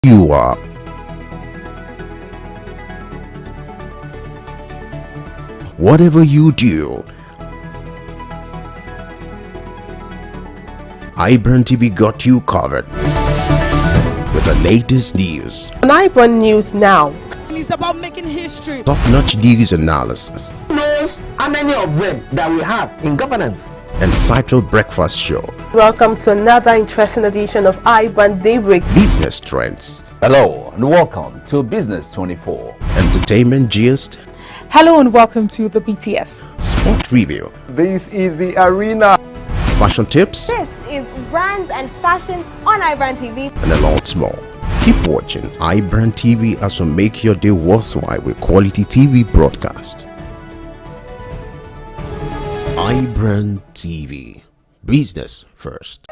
you are. Whatever you do, Ibrandtv got you covered with the latest news. On Ibrand News Now. It's about making history. Top-notch news analysis. Who knows how many of them that we have in governance? Insightful breakfast show. Welcome to another interesting edition of Ibrand Daybreak. Business trends. Hello and welcome to Business 24. Entertainment gist. Hello and welcome to the BTS. Sport review. This is the arena. Fashion tips. This is brands and fashion on Ibrandtv. And a lot more. Keep watching Ibrandtv as we make your day worthwhile with quality TV broadcast. Ibrandtv. Business first.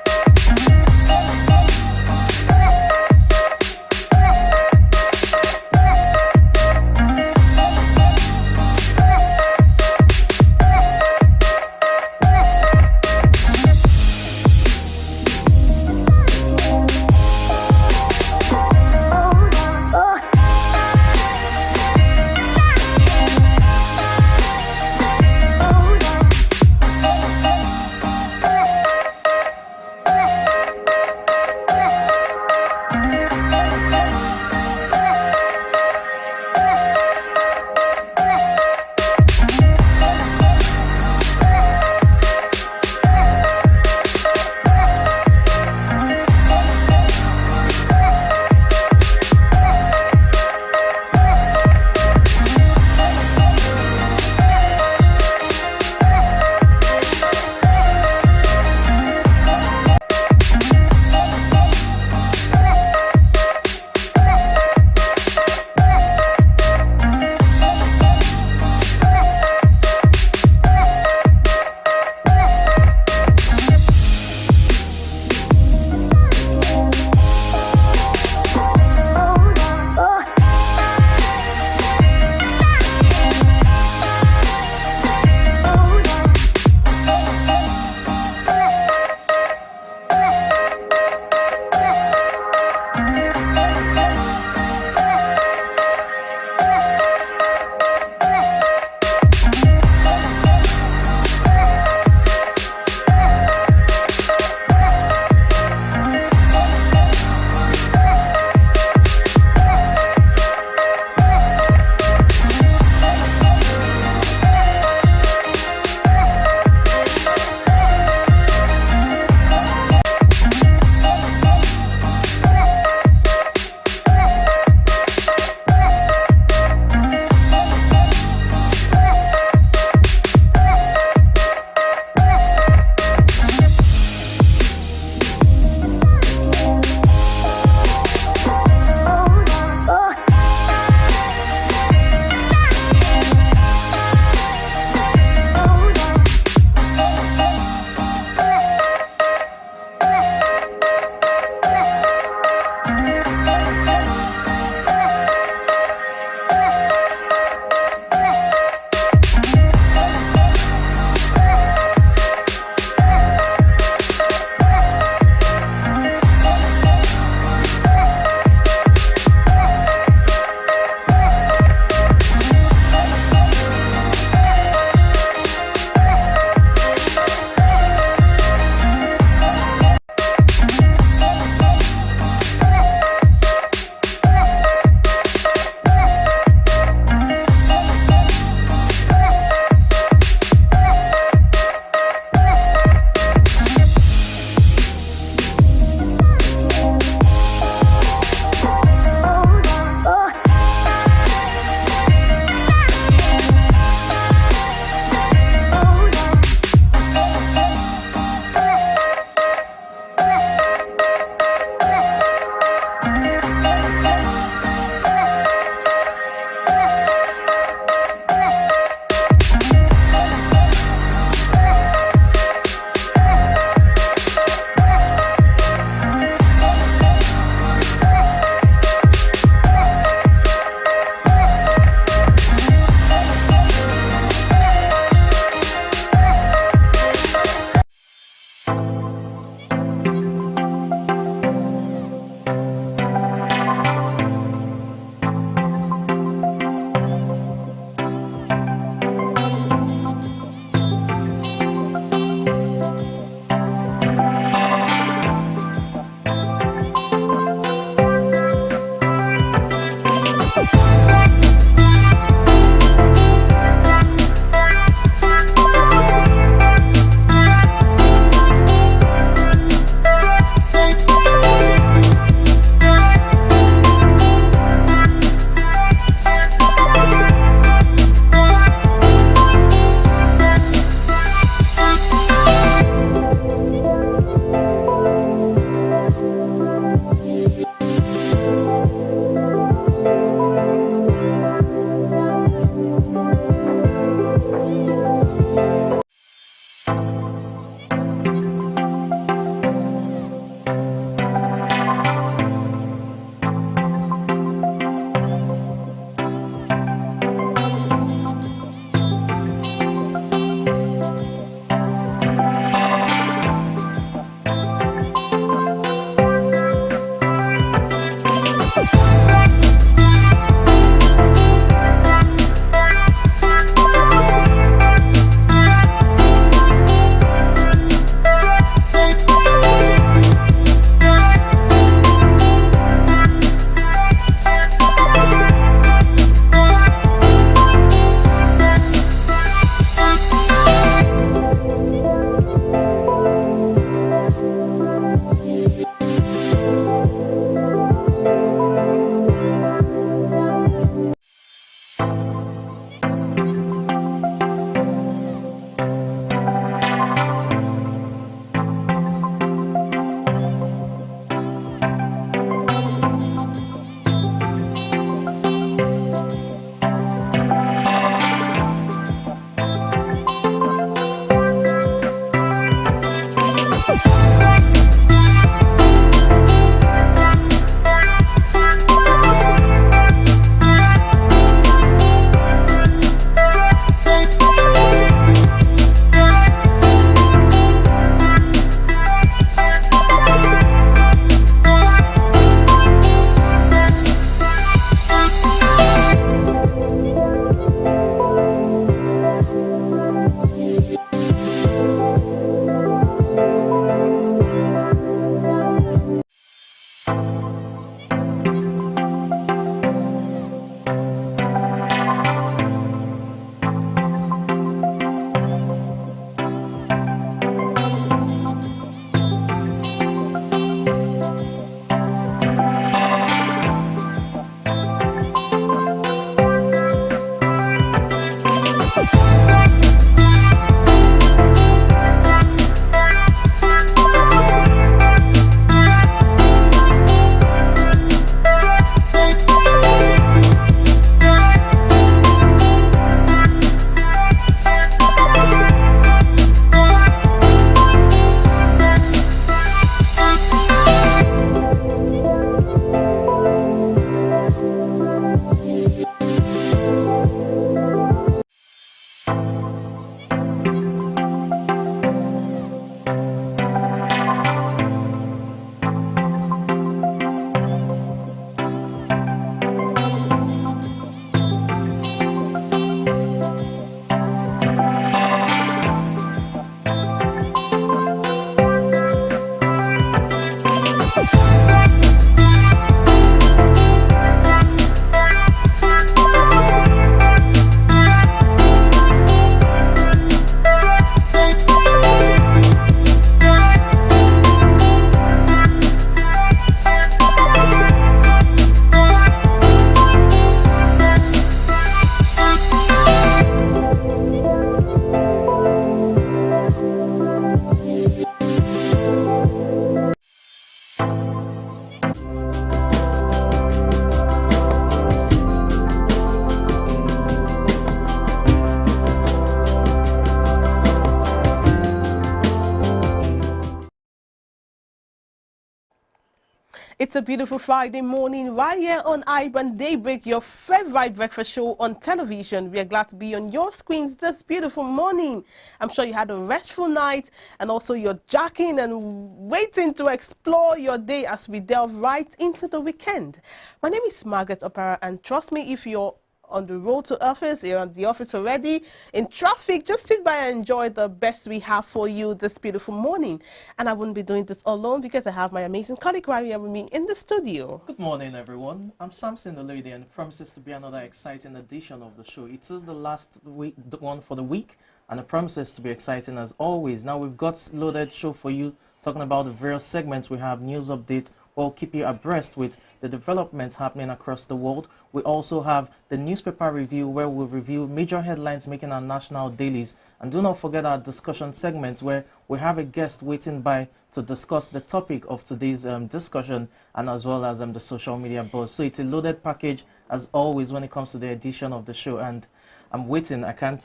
It's a beautiful Friday morning right here on Ibrand Daybreak, your favorite breakfast show on television. We are glad to be on your screens this beautiful morning. I'm sure you had a restful night and also you're jacking and waiting to explore your day as we delve right into the weekend. My name is Margaret Opera, and trust me, if you're on the road to office, you're at the office already, in traffic, just sit by and enjoy the best we have for you this beautiful morning. And I wouldn't be doing this alone because I have my amazing colleague right here with me in the studio. Good morning, everyone. I'm Samson the Lady, and it promises to be another exciting edition of the show. It is the last one for the week, and it promises to be exciting as always. Now, we've got loaded show for you, talking about the various segments. We have news updates. We'll keep you abreast with the developments happening across the world. We also have the newspaper review, where we'll review major headlines making our national dailies. And do not forget our discussion segments, where we have a guest waiting by to discuss the topic of today's discussion, and as well as the social media buzz. So it's a loaded package as always when it comes to the edition of the show. And I'm waiting. I can't,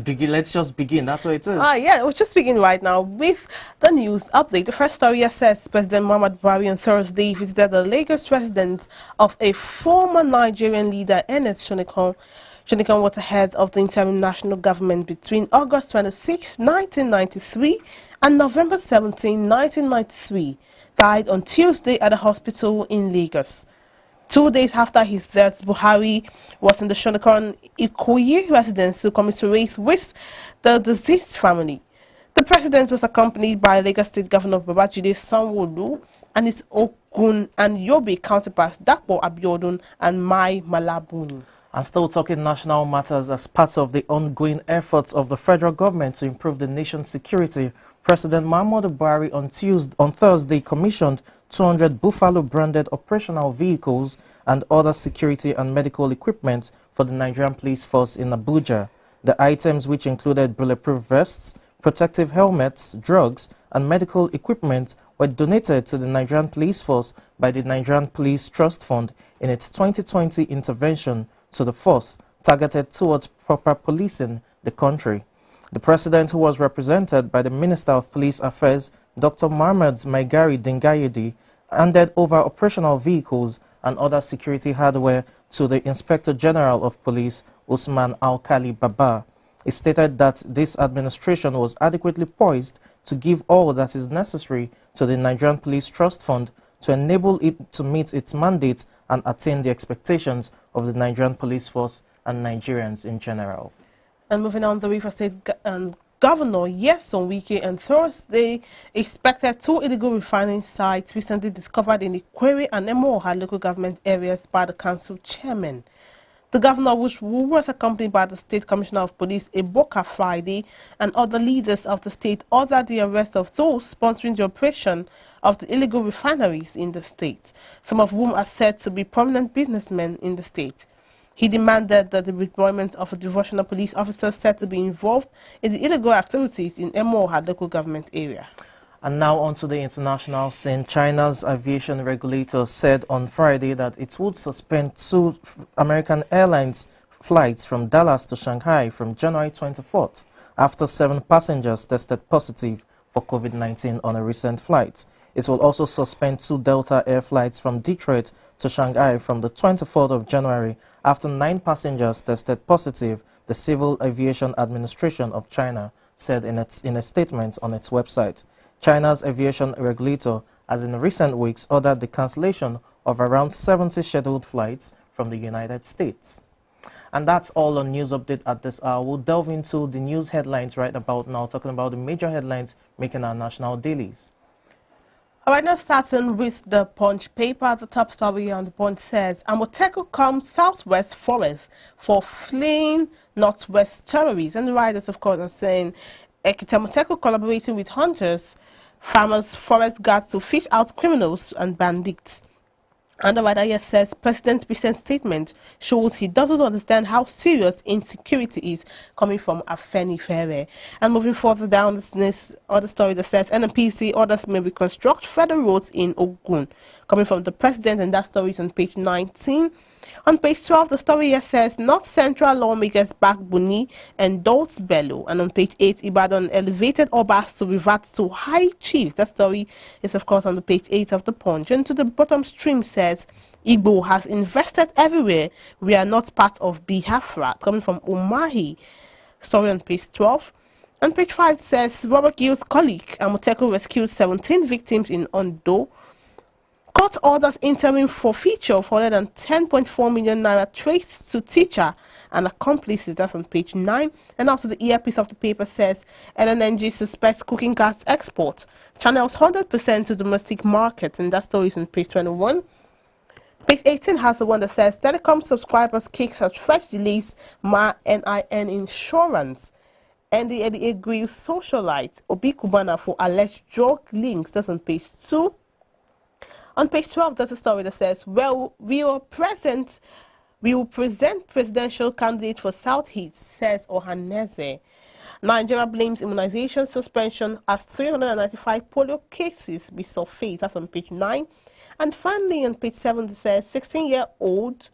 begin. Let's just begin. That's what it is. Yeah, we'll just begin right now with the news update. The first story says President Muhammadu Buhari on Thursday visited the Lagos residence of a former Nigerian leader, Ernest Shonekan. Shonekan was the head of the interim national government between August 26, 1993 and November 17, 1993. Died on Tuesday at a hospital in Lagos. 2 days after his death, Buhari was in the Shonekan Ikoyi residence to commiserate with the deceased family. The president was accompanied by Lagos State Governor Babajide Sanwo-Olu and his Ogun and Yobe counterparts Dapo Abiodun and Mai Malabuni. And still talking national matters, as part of the ongoing efforts of the federal government to improve the nation's security, President Muhammadu Buhari on Thursday commissioned 200 Buffalo-branded operational vehicles and other security and medical equipment for the Nigerian police force in Abuja. The items, which included bulletproof vests, protective helmets, drugs, and medical equipment, were donated to the Nigerian police force by the Nigerian Police Trust Fund in its 2020 intervention to the force, targeted towards proper policing the country. The president, who was represented by the Minister of Police Affairs, Dr. Mohammed Maigari Dingayedi, handed over operational vehicles and other security hardware to the Inspector General of Police, Usman Alkali Baba. He stated that this administration was adequately poised to give all that is necessary to the Nigerian Police Trust Fund to enable it to meet its mandate and attain the expectations of the Nigerian police force and Nigerians in general. And moving on, the River State Governor Nyesom Wike on Thursday inspected 2 illegal refining sites recently discovered in the Kwere and Emoha local government areas by the council chairman. The governor, who was accompanied by the State Commissioner of Police, Eboka Friday, and other leaders of the state, ordered the arrest of those sponsoring the operation of the illegal refineries in the state, some of whom are said to be prominent businessmen in the state. He demanded that the deployment of a devotional police officer said to be involved in the illegal activities in Emoha local government area. And now on to the international scene. China's aviation regulator said on Friday that it would suspend 2 American Airlines flights from Dallas to Shanghai from January 24th after 7 passengers tested positive for COVID-19 on a recent flight. It will also suspend 2 Delta Air flights from Detroit to Shanghai from the 24th of January after 9 passengers tested positive, the Civil Aviation Administration of China said in a statement on its website. China's aviation regulator has in recent weeks ordered the cancellation of around 70 scheduled flights from the United States. And that's all on news update at this hour. We'll delve into the news headlines right about now, talking about the major headlines making our national dailies. All right, now starting with the Punch paper, the top story on the Punch says, Amoteco comes Southwest Forest for fleeing Northwest terrorists. And the writers, of course, are saying Amoteco collaborating with hunters, farmers, forest guards to fish out criminals and bandits. And the writer here says President's recent statement shows he doesn't understand how serious insecurity is coming from Afenifere. And moving further down this other story that says NNPC orders may reconstruct federal roads in Ogun. coming from the president, and that story is on page 19. On page 12, the story here says, North Central lawmakers back Buni and Dolts Bello. And on page 8, Ibadan elevated Obas to revert to high chiefs. That story is, of course, on the page 8 of the Punch. And to the bottom stream says, Igbo has invested everywhere. We are not part of Biafra. Coming from Umahi. Story on page 12. On page 5 says, Robert Gill's colleague, Amoteco rescued 17 victims in Ondo. Court orders interim forfeiture for 110.4 million naira traced to teacher and accomplices. That's on page 9. And also the earpiece of the paper says, LNNG suspects cooking gas export. Channels 100% to domestic market. And that story is on page 21. Page 18 has the one that says, telecom subscribers kicks out fresh delays, NIN insurance. And the NDA agrees socialite Obi Kubana for alleged drug links. That's on page 2. On page 12, there's a story that says, well, we will present presidential candidate for Southeast, says Ohaneze. Nigeria blames immunization suspension as 395 polio cases resurface. That's on page 9. And finally, on page 7, it says, 16-year-old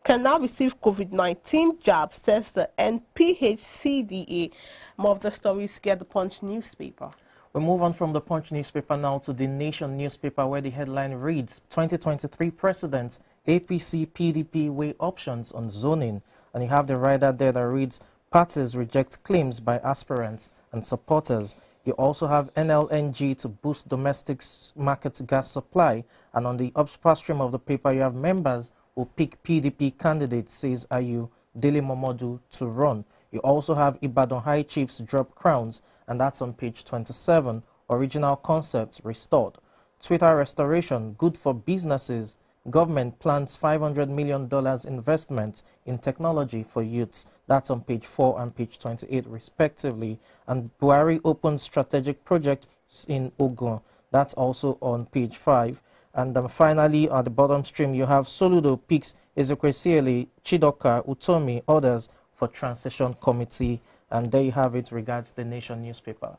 can now receive COVID-19 jab, says the NPHCDA. More of the stories get the Punch newspaper. We move on from the Punch newspaper now to the Nation newspaper, where the headline reads, 2023 Presidents, APC, PDP weigh options on zoning. And you have the rider there that reads, parties reject claims by aspirants and supporters. You also have NLNG to boost domestic market gas supply. And on the upstream of the paper, you have members who pick PDP candidates, says Ayu Dele Momodu, to run. You also have Ibadan High Chiefs drop crowns, and that's on page 27. Original concepts restored. Twitter restoration, good for businesses. Government plans $500 million investment in technology for youths. That's on page 4 and page 28 respectively. And Buhari opens strategic projects in Ogun. That's also on page 5. And finally, at the bottom stream, you have Soludo picks Ezekwesili, Chidoka, Utomi, others for transition committee. And there you have it regards the Nation newspaper.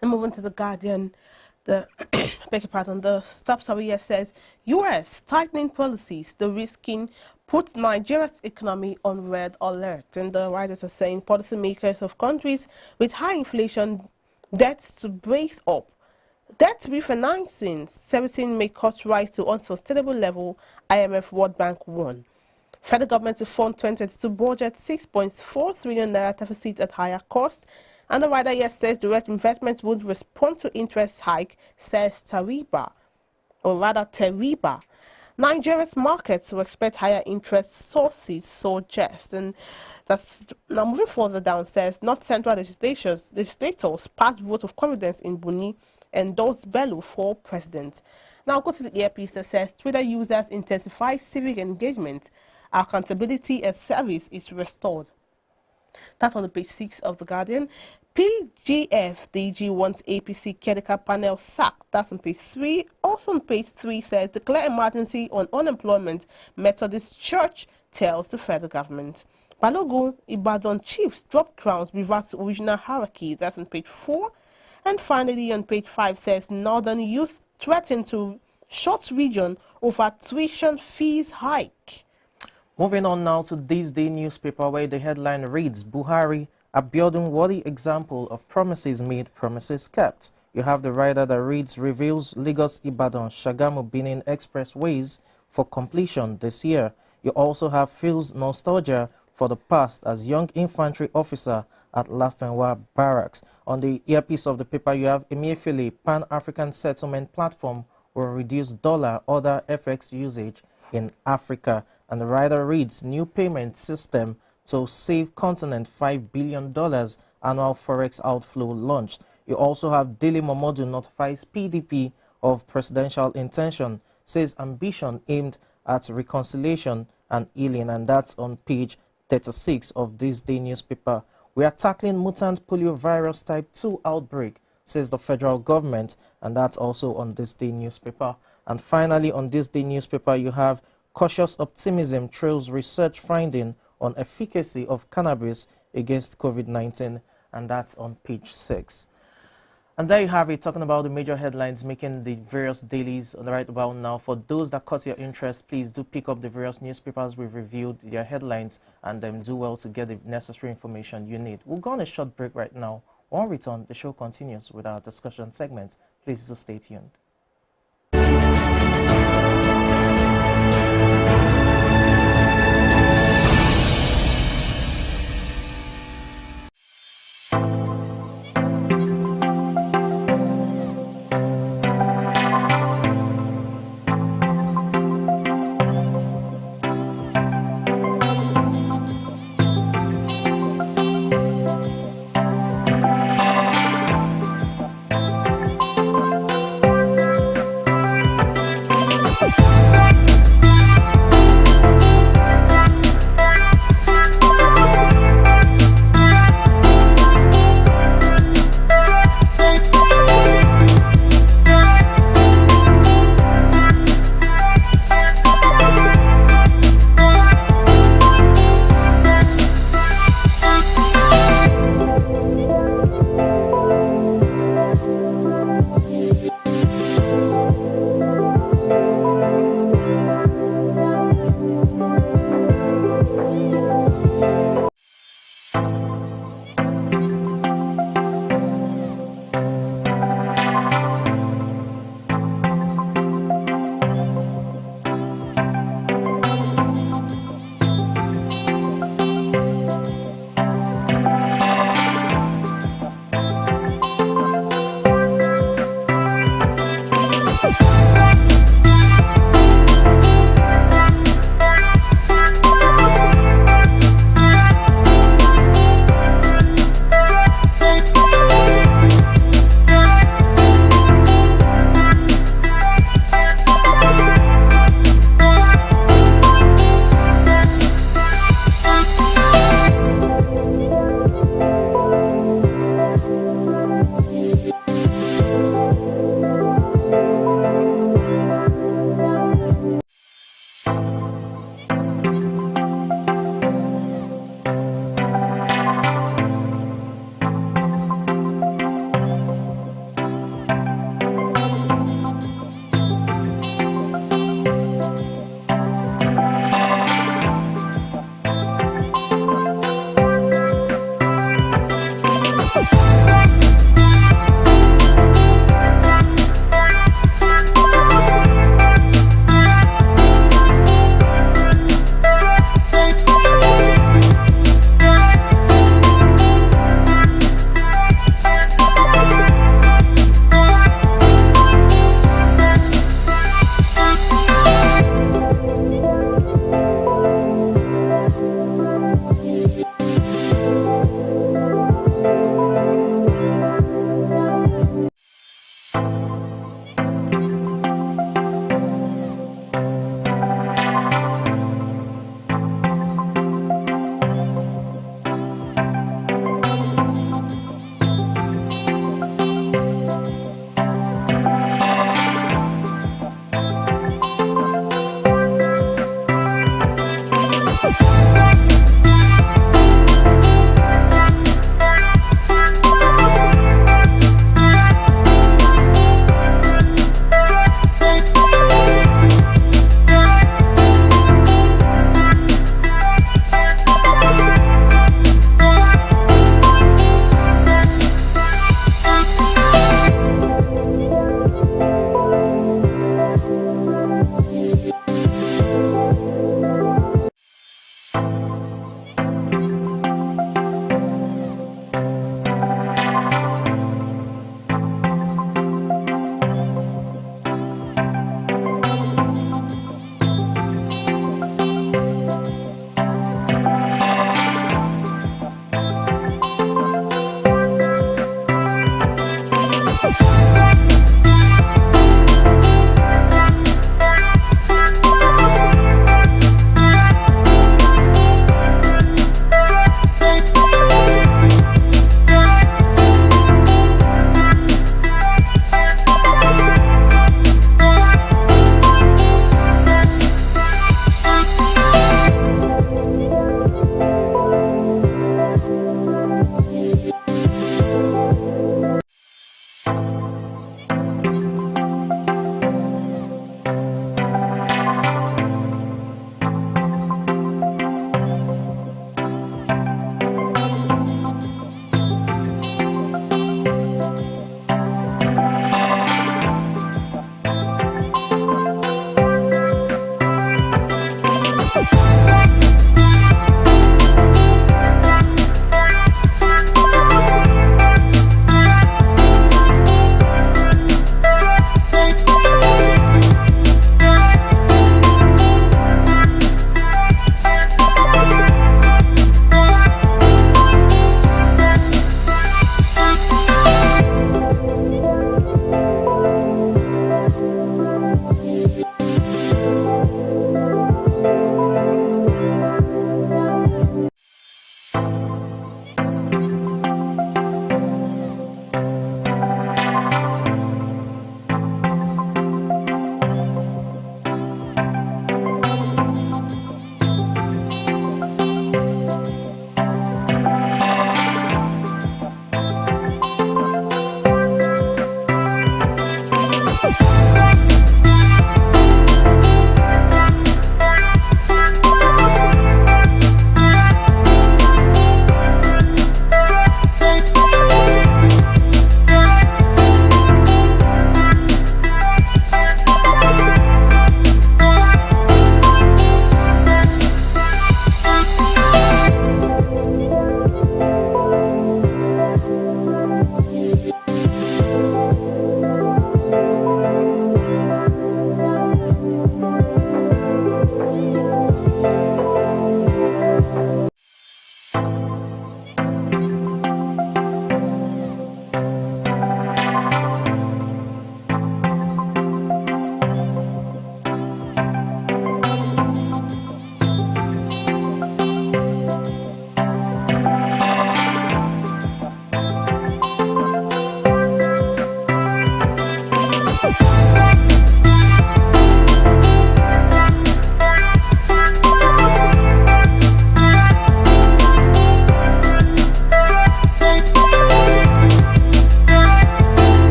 Then moving to the Guardian, the beg your pardon, the top story here says, U.S. tightening policies, the risking put Nigeria's economy on red alert. And the writers are saying policymakers of countries with high inflation debts to brace up. Debt refinancing, servicing may cost rise to unsustainable level, IMF World Bank warn. Federal government to fund 2022 budget 6.4 trillion naira deficit at higher cost. And the writer here says direct investment would respond to interest hike, says Tariba, or rather Teriba. Nigeria's markets will expect higher interest sources, suggest. And that's now moving further down, says North Central legislators passed vote of confidence in Buni and Dolts Bello for president. Now go to the earpiece that says Twitter users intensify civic engagement. Accountability as service is restored. That's on the page 6 of the Guardian. PGF DG wants APC caretaker panel sacked. That's on page 3. Also on page 3 says declare emergency on unemployment. Methodist Church tells the federal government. Balogun Ibadan chiefs drop crowns, revert to original hierarchy. That's on page 4. And finally on page 5 says northern youth threaten to short region over tuition fees hike. Moving on now to this day newspaper, where the headline reads, Buhari, Abiodun worthy example of promises made, promises kept. You have the rider that reads, reveals Lagos Ibadan Shagamu Benin expressways for completion this year. You also have feels nostalgia for the past as young infantry officer at Lafenwa Barracks. On the earpiece of the paper, you have Emefiele Pan-African Settlement Platform will reduce dollar other FX usage in Africa. And the rider reads, new payment system to save continent $5 billion annual forex outflow launched. You also have Dele Momodu notifies PDP of presidential intention, says ambition aimed at reconciliation and healing, and that's on page 36 of this day newspaper. We are tackling mutant poliovirus type 2 outbreak, says the federal government, and that's also on this day newspaper. And finally, on this day newspaper, you have cautious optimism trails research finding on efficacy of cannabis against COVID-19, and that's on page 6. And there you have it, talking about the major headlines making the various dailies right about now. For those that caught your interest, please do pick up the various newspapers we've reviewed, their headlines, and do well to get the necessary information you need. We'll go on a short break right now. On return, the show continues with our discussion segments. Please do stay tuned.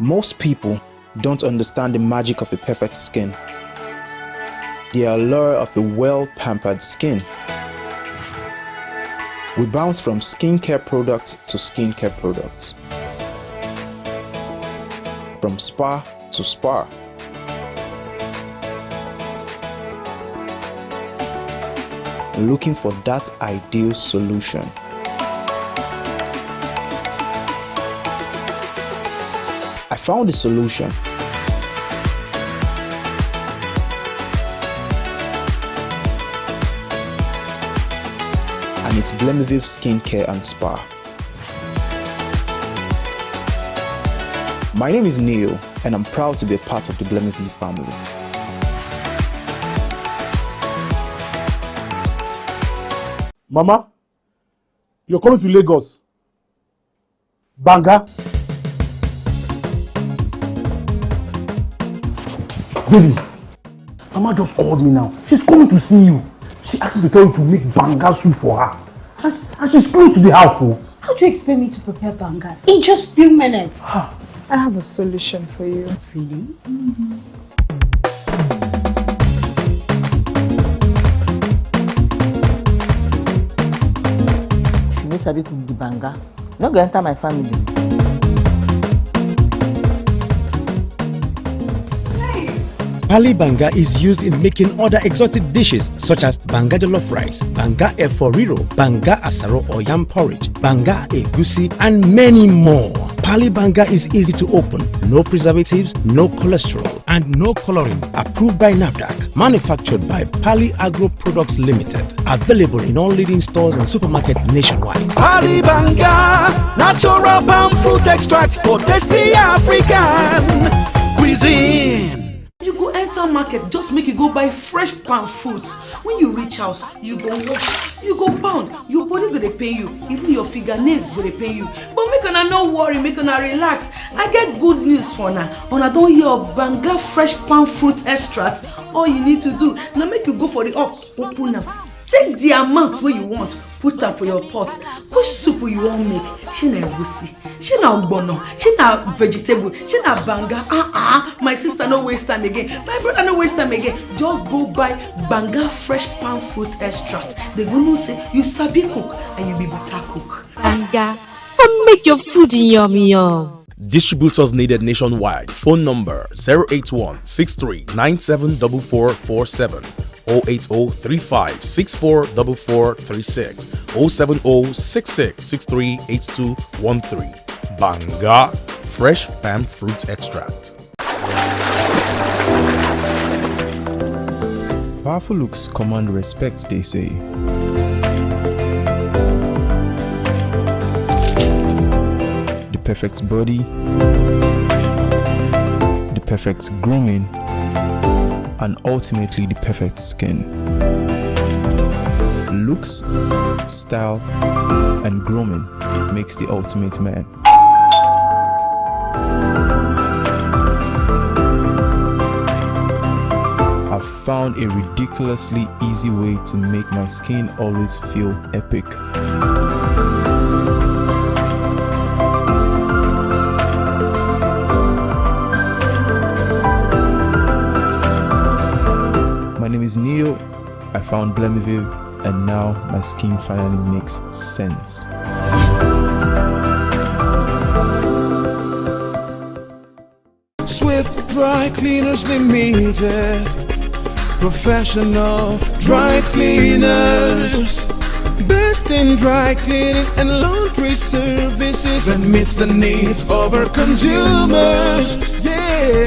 Most people don't understand the magic of a perfect skin, the allure of a well-pampered skin. We bounce from skincare products to skincare products, from spa to spa. Looking for that ideal solution. I found the solution. And it's Ibrandtv Skincare and Spa. My name is Neil, and I'm proud to be a part of the Ibrandtv family. Mama, you're coming to Lagos. Banga. Baby, Mama just called me now. She's coming to see you. She asked me to tell you to make banga soup for her. And she's close to the house. Oh. How do you expect me to prepare banga in just few minutes? I have a solution for you. Really? If you know sabi cook the banga, you're not going to enter my family. Pali banga is used in making other exotic dishes such as banga jollof rice, banga eforiro, banga asaro or yam porridge, banga egusi, and many more. Pali banga is easy to open, no preservatives, no cholesterol, and no coloring. Approved by NAFDAC. Manufactured by Pali Agro Products Limited. Available in all leading stores and supermarkets nationwide. Pali banga, natural palm fruit extract for tasty African cuisine. You go enter market, just make you go buy fresh palm fruits. When you reach house, you go wash, you go pound, your body go dey pain you, even your fingernails go dey pain you. But make una no worry, make una relax. I get good news for una. Una don hear of banga fresh palm fruit extract. All you need to do now make you go for the up, open am. Take the amount wey you want, put am for your pot. Which soup you wan make? Shey na egusi, shey na ogbono, shey na vegetable, shey na banga. My sister no waste time again. My brother no waste time again. Just go buy banga fresh palm fruit extract. They go know say you sabi cook and you be better cook. Banga, and make your food yummy yum. Distributors needed nationwide. Phone number 081-6397-4447, 080-3564-4436, 070-6663-8213. Banga Fresh Palm Fruit Extract. Powerful looks command respect, they say. The perfect body, the perfect grooming, and ultimately the perfect skin. Looks, style, and grooming makes the ultimate man. I've found a ridiculously easy way to make my skin always feel epic. My name is Neil. I found Ibrandtv, and now my skin finally makes sense. Swift Dry Cleaners Limited, professional dry cleaners, best in dry cleaning and laundry services, and meets the needs of our consumers. Yeah.